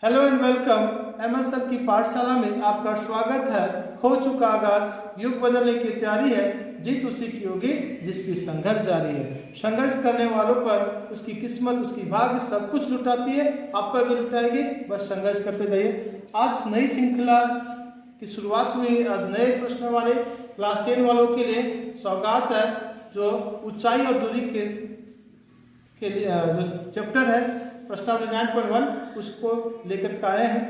Hello and welcome. MS sir की पाठशाला में आपका स्वागत है। हो चुका आगाज, युग बदलने की तैयारी है, जीत उसी की होगी जिसकी संघर्ष जारी है। संघर्ष करने वालों पर उसकी किस्मत, उसकी भाग्य सब कुछ लुटाती है, आप पर भी लुटाएगी। बस संघर्ष करते जाइए। आज नई श्रृंखला की शुरुआत हुई। आज नए प्रश्न वाले क्लास 10 वालों के लिए सौगात है, जो ऊंचाई और दूरी के लिए जो चैप्टर है प्रश्नावली 9.1 उसको लेकर के आए हैं।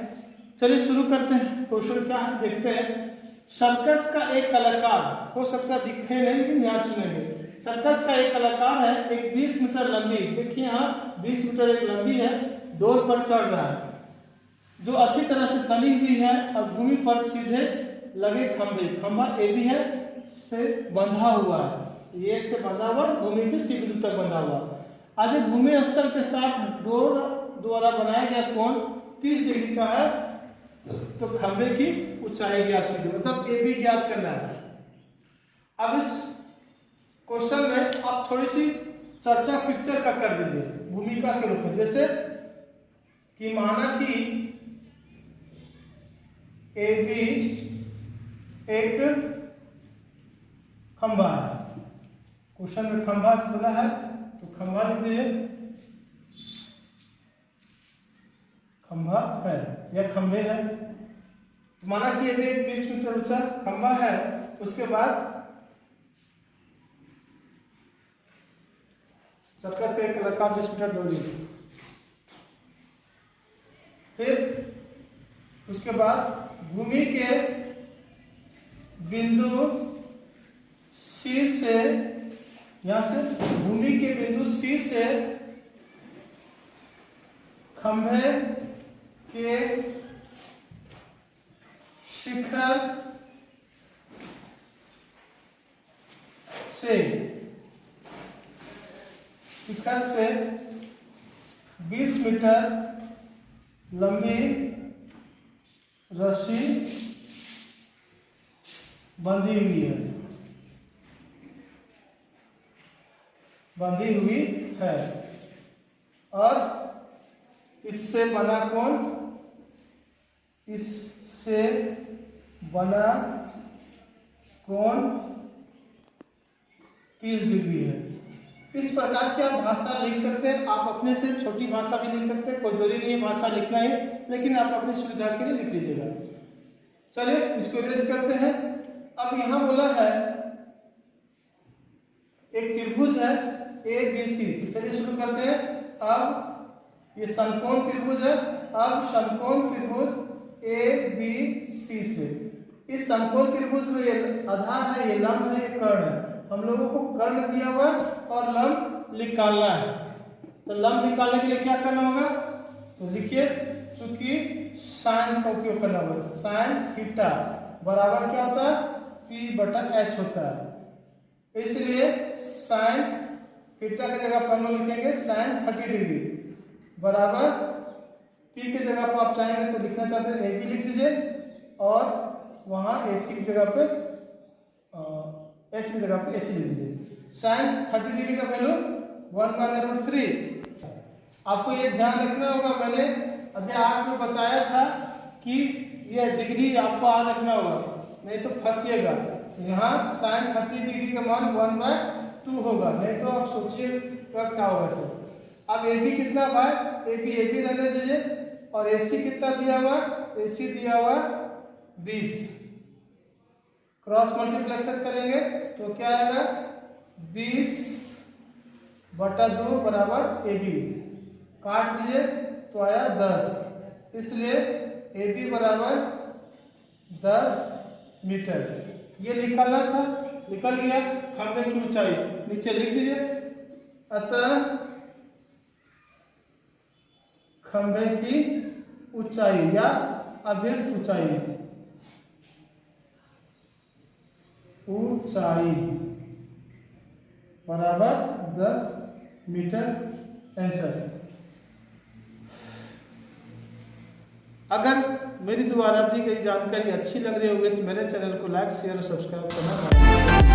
चलिए शुरू करते हैं। क्वेश्चन क्या है देखते हैं। सर्कस का एक कलाकार, हो सकता है दिखे नहीं लेकिन यहाँ सुनेंगे। सर्कस का एक कलाकार है, एक 20 मीटर लंबी, देखिए यहाँ 20 मीटर एक लंबी है, डोर पर चढ़ रहा है जो अच्छी तरह से तली हुई है और भूमि पर सीधे लगे खंभा ए भी है से बंधा हुआ है। ये से बंधा हुआ, भूमि के सी बिंदु तक बंधा हुआ। आधे भूमि स्तर के साथ डोर द्वारा बनाया गया कोण 30 डिग्री का है, तो खंभे की ऊंचाई ज्ञात कीजिए, मतलब ए बी ज्ञात करना है। अब इस क्वेश्चन में आप थोड़ी सी चर्चा पिक्चर का कर दीजिए भूमिका के रूप में। जैसे कि माना कि ए बी एक खंभा है। क्वेश्चन में खंभा बोला है तो खंभा लिख दीजिए, खंभा है या खंभे है। तो माना कि ये भी एक 20 मीटर ऊंचा खंभा है। उसके बाद सर्कस का एक कलाकार 20 मीटर डोरी, फिर उसके बाद भूमि के बिंदु सी से, यहां से भूमि के बिंदु सी से खंभे के शिखर से 20 मीटर लंबी रस्सी बंधी हुई है और इससे बना कोण, इससे बना कोण 30 डिग्री है। इस प्रकार की आप भाषा लिख सकते हैं। आप अपने से छोटी भाषा भी लिख सकते हैं, कोई जरूरी नहीं है भाषा लिखना है, लेकिन आप अपनी सुविधा के लिए लिख लीजिएगा। चलिए इसको इरेज करते हैं। अब यहां बोला है एक त्रिभुज है ए बी सी। चलिए शुरू करते हैं। अब ये समकोण त्रिभुज है। अब समकोण त्रिभुज ए बी सी से, इस समकोण त्रिभुज में ये आधार है, ये लंब है, ये कर्ण है। हम लोगों को कर्ण दिया हुआ और लंब निकालना है। तो लंब निकालने के लिए क्या करना होगा, तो लिखिए, चूंकि साइन का उपयोग करना होगा। साइन थीटा बराबर क्या होता है, पी बटा एच होता है। इसलिए साइन थीटा की जगह पर हम लोग लिखेंगे साइन 30 डिग्री बराबर पी की जगह पर आप चाहेंगे तो लिखना चाहते हैं ए बी लिख दीजिए, और वहां ए सी की जगह पे एच की जगह पे ए सी लिख दीजिए। साइन 30 डिग्री का वैल्यू 1/√3। आपको ये ध्यान रखना होगा, मैंने अध्याय 8 में बताया था कि यह डिग्री आपको याद रखना होगा, नहीं तो फंसिएगा। यहाँ साइन 30 डिग्री का मान 1/2 होगा, नहीं तो आप सोचिए क्या होगा सर। अब ए बी कितना भाई, ए बी रहने दीजिए, और ए सी कितना दिया हुआ, ए सी दिया हुआ 20। क्रॉस मल्टीप्लेक्शन करेंगे तो क्या आएगा, 20/2 बराबर ए बी। काट दीजिए तो आया 10। इसलिए ए बी बराबर 10 मीटर। ये निकालना था, निकल गया। खंभे की ऊंचाई नीचे लिख दीजिए। अतः खंभे की ऊंचाई या अभिष्ट ऊंचाई बराबर 10 मीटर। आंसर। अगर मेरी द्वारा दी गई जानकारी अच्छी लग रही होगी तो मेरे चैनल को लाइक, शेयर और सब्सक्राइब करना।